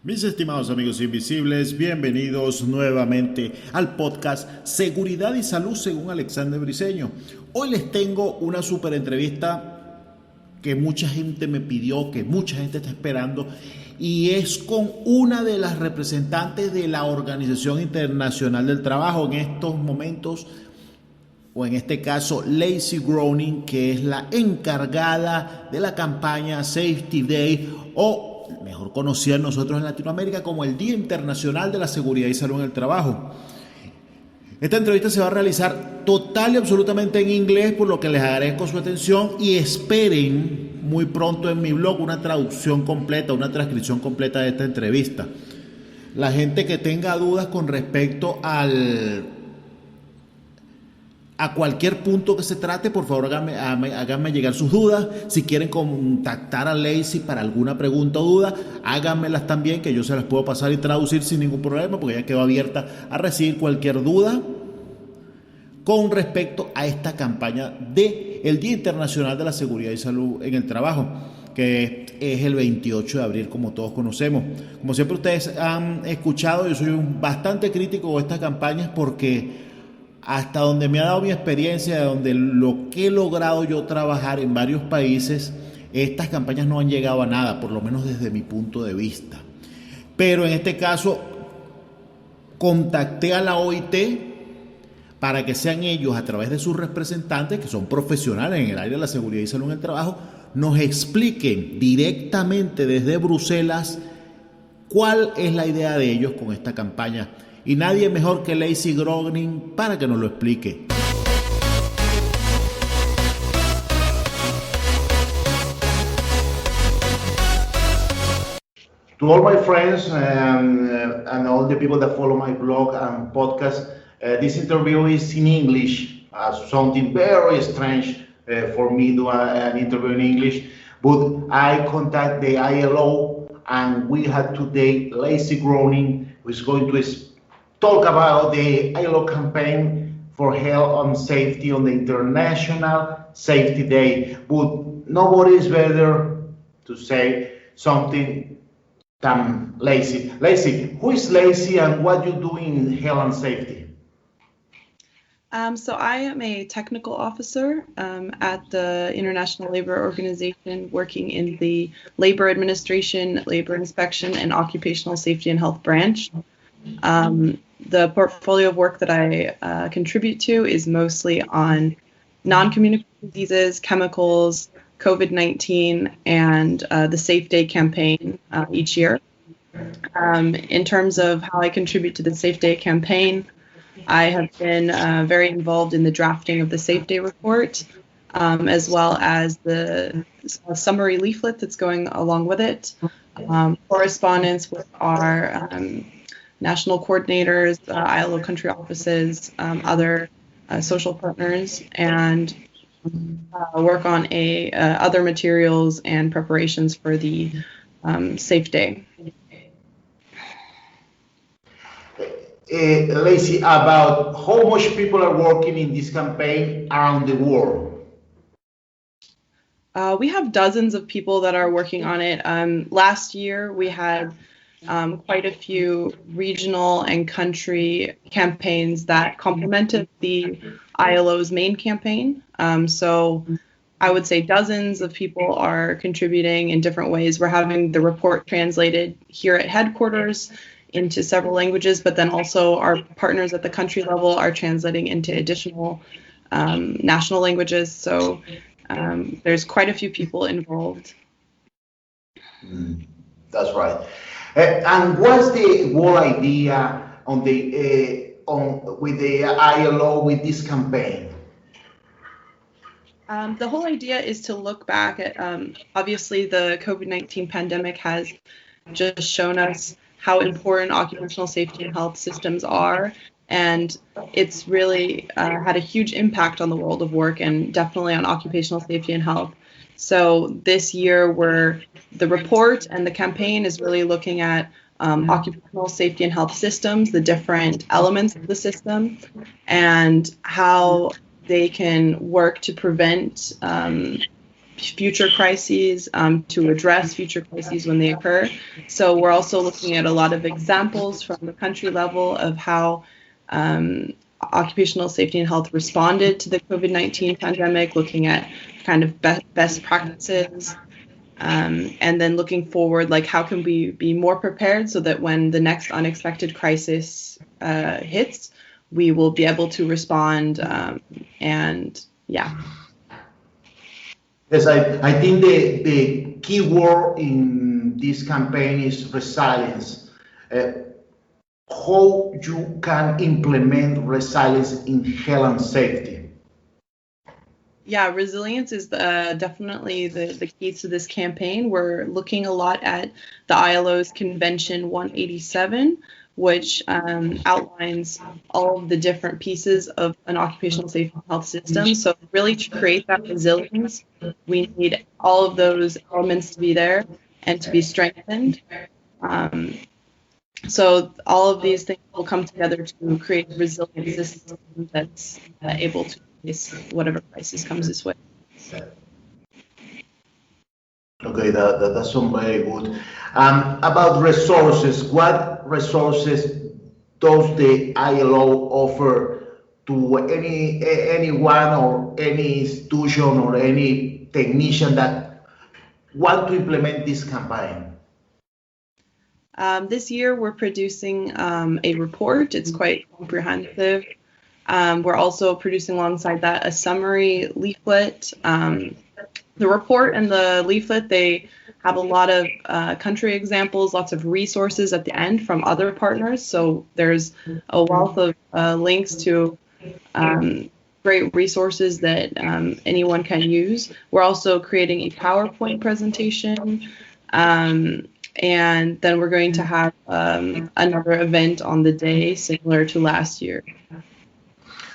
Mis estimados amigos invisibles, bienvenidos nuevamente al podcast Seguridad y Salud según Alexander Briceño. Hoy les tengo una súper entrevista que mucha gente me pidió, que mucha gente está esperando, y es con una de las representantes de la Organización Internacional del Trabajo en estos momentos, o en este caso LACYE GROENING, que es la encargada de la campaña Safety Day, o mejor conocida nosotros en Latinoamérica como el Día Internacional de la Seguridad y Salud en el Trabajo. Esta entrevista se va a realizar total y absolutamente en inglés, por lo que les agradezco su atención y esperen muy pronto en mi blog una traducción completa, una transcripción completa de esta entrevista. La gente que tenga dudas con respecto a cualquier punto que se trate, por favor háganme llegar sus dudas. Si quieren contactar a LACYE para alguna pregunta o duda, háganmelas también, que yo se las puedo pasar y traducir sin ningún problema, porque ya quedó abierta a recibir cualquier duda con respecto a esta campaña del Día Internacional de la Seguridad y Salud en el Trabajo, que es el 28 de abril, como todos conocemos. Como siempre ustedes han escuchado, yo soy bastante crítico de estas campañas porque hasta donde me ha dado mi experiencia, donde lo que he logrado yo trabajar en varios países, estas campañas no han llegado a nada, por lo menos desde mi punto de vista. Pero en este caso, contacté a la OIT para que sean ellos, a través de sus representantes, que son profesionales en el área de la seguridad y salud en el trabajo, nos expliquen directamente desde Bruselas cuál es la idea de ellos con esta campaña. Y nadie mejor que LACYE GROENING para que nos lo explique. To all my friends and all the people that follow my blog and podcast, this interview is in English. Something very strange for me to do an interview in English, but I contact the ILO and we had today LACYE GROENING, who is going to talk about the ILO campaign for health and safety on the International Safety Day. But nobody is better to say something than LACYE. LACYE, who is LACYE and what you do in health and safety? So I am a technical officer at the International Labor Organization, working in the Labor Administration, Labor Inspection, and Occupational Safety and Health branch. The portfolio of work that I contribute to is mostly on non-communicable diseases, chemicals, COVID-19, and the Safe Day campaign each year. In terms of how I contribute to the Safe Day campaign, I have been very involved in the drafting of the Safe Day report, as well as the summary leaflet that's going along with it, correspondence with our national coordinators, ILO country offices, other social partners, and work on other materials and preparations for the Safe Day. LACYE, about how much people are working in this campaign around the world? We have dozens of people that are working on it. Last year we had quite a few regional and country campaigns that complemented the ILO's main campaign. So I would say dozens of people are contributing in different ways. We're having the report translated here at headquarters into several languages, but then also our partners at the country level are translating into additional national languages. So there's quite a few people involved. That's right. And what's the whole idea with the ILO with this campaign? The whole idea is to look back at, obviously the COVID-19 pandemic has just shown us how important occupational safety and health systems are, and it's really had a huge impact on the world of work and definitely on occupational safety and health. So this year, the report and the campaign is really looking at occupational safety and health systems, the different elements of the system, and how they can work to prevent future crises, to address future crises when they occur. So we're also looking at a lot of examples from the country level of how occupational safety and health responded to the COVID-19 pandemic, looking at kind of best practices, and then looking forward, like how can we be more prepared so that when the next unexpected crisis hits, we will be able to respond, and yeah. Yes, I think the key word in this campaign is resilience. How you can implement resilience in health and safety? Yeah, resilience is definitely the key to this campaign. We're looking a lot at the ILO's Convention 187, which outlines all of the different pieces of an occupational safety and health system. So really to create that resilience, we need all of those elements to be there and to be strengthened. So all of these things will come together to create a resilient system that's able to face whatever crisis comes this way. Okay, that's very good. About resources, what resources does the ILO offer to anyone or any institution or any technician that want to implement this campaign? This year we're producing a report. It's quite comprehensive. We're also producing alongside that a summary leaflet. The report and the leaflet, they have a lot of country examples, lots of resources at the end from other partners. So there's a wealth of links to great resources that anyone can use. We're also creating a PowerPoint presentation. And then we're going to have another event on the day similar to last year.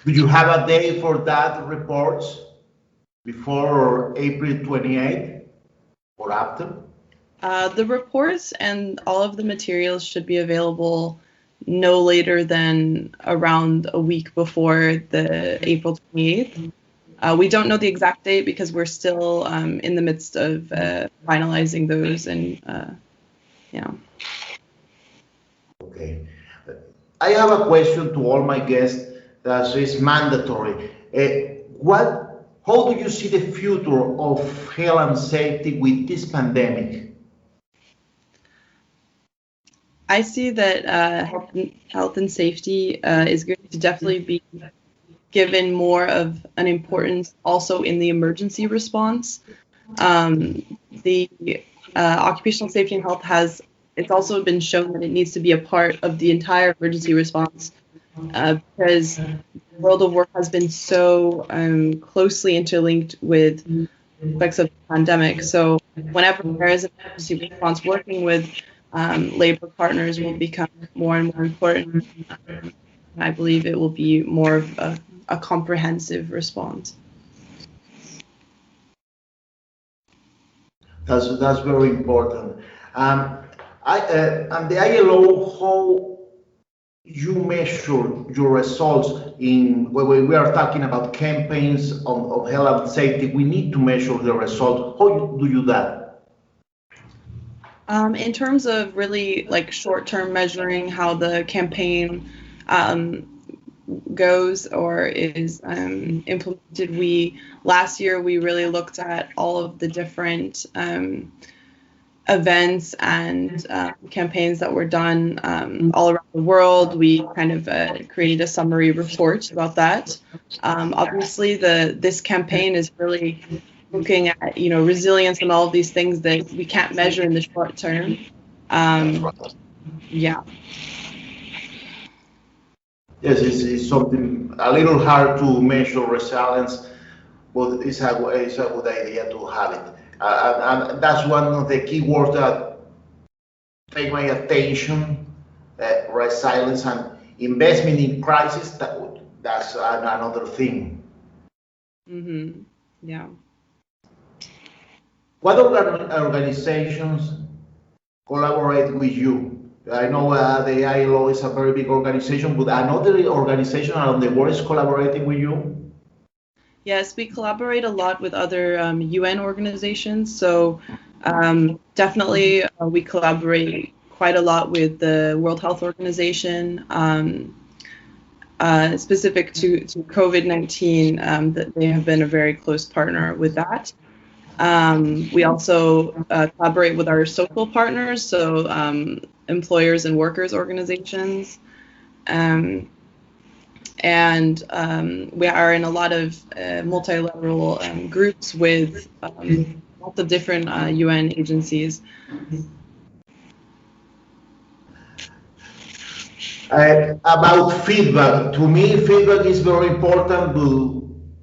Do you have a day for that report before April 28th or after? The reports and all of the materials should be available no later than around a week before the April 28th. We don't know the exact date because we're still in the midst of finalizing those and yeah. Okay. I have a question to all my guests that is mandatory. How do you see the future of health and safety with this pandemic? I see that health and safety is going to definitely be given more of an importance also in the emergency response. The occupational safety and health it's also been shown that it needs to be a part of the entire emergency response because the world of work has been so closely interlinked with aspects of the pandemic. So whenever there is an emergency response, working with labor partners will become more and more important. I believe it will be more of a comprehensive response. That's very important. And the ILO, how you measure your results when we are talking about campaigns of health and safety, we need to measure the results. How do you do that? In terms of really like short-term measuring how the campaign goes or is implemented, last year we really looked at all of the different events and campaigns that were done all around the world. We kind of created a summary report about that. Obviously, this campaign is really looking at resilience and all of these things that we can't measure in the short term. Yeah. Yes, it's something a little hard to measure resilience, but it's a good idea to have it. And that's one of the key words that take my attention, resilience and investment in crisis. That's another thing. Mm-hmm. Yeah. What organizations collaborate with you? I know the ILO is a very big organization, but another organization around the world is collaborating with you? Yes, we collaborate a lot with other UN organizations. So definitely we collaborate quite a lot with the World Health Organization, specific to COVID-19. That they have been a very close partner with that. We also collaborate with our social partners, so employers and workers organizations. And we are in a lot of multilateral groups with lots of different UN agencies. About feedback, to me, feedback is very important.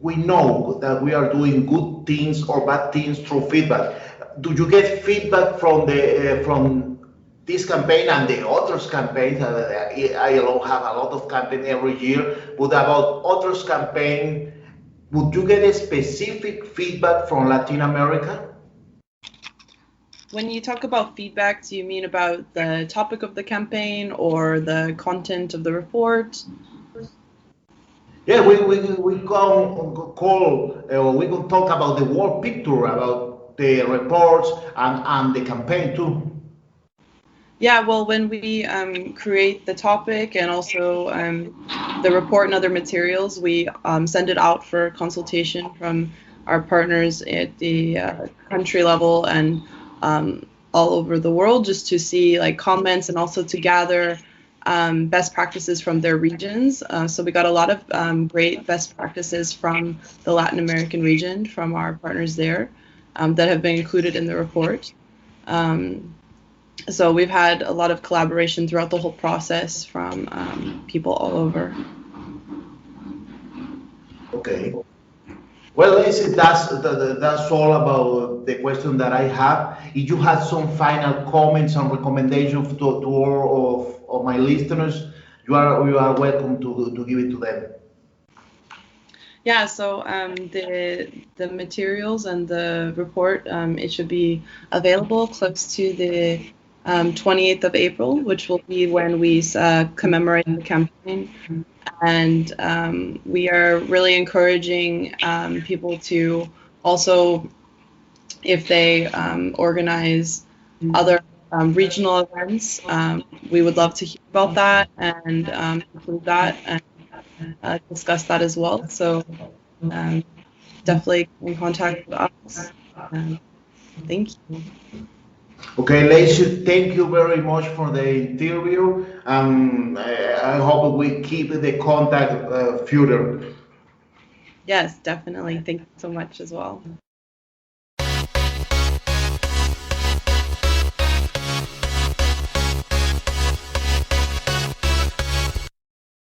We know that we are doing good things or bad things through feedback. Do you get feedback from the from this campaign and the others campaigns? ILO have a lot of campaign every year, but about others campaign, would you get a specific feedback from Latin America? When you talk about feedback, do you mean about the topic of the campaign or the content of the report? Yeah, we can call, we can talk about the whole picture, about the reports and the campaign too. Yeah, well, when we create the topic and also the report and other materials, we send it out for consultation from our partners at the country level and all over the world, just to see like comments and also to gather best practices from their regions. So we got a lot of great best practices from the Latin American region, from our partners there, that have been included in the report. So we've had a lot of collaboration throughout the whole process from people all over. Okay. Well, listen, that's all about the question that I have. If you have some final comments and recommendations to all of my listeners, you are welcome to give it to them. Yeah, so the materials and the report, it should be available close to the 28th of April, which will be when we commemorate the campaign. And we are really encouraging people to also, if they organize other regional events, we would love to hear about that and include that and discuss that as well. So definitely in contact with us. Thank you. Okay, LACYE, thank you very much for the interview. I hope we keep the contact further. Yes, definitely. Thank you so much as well.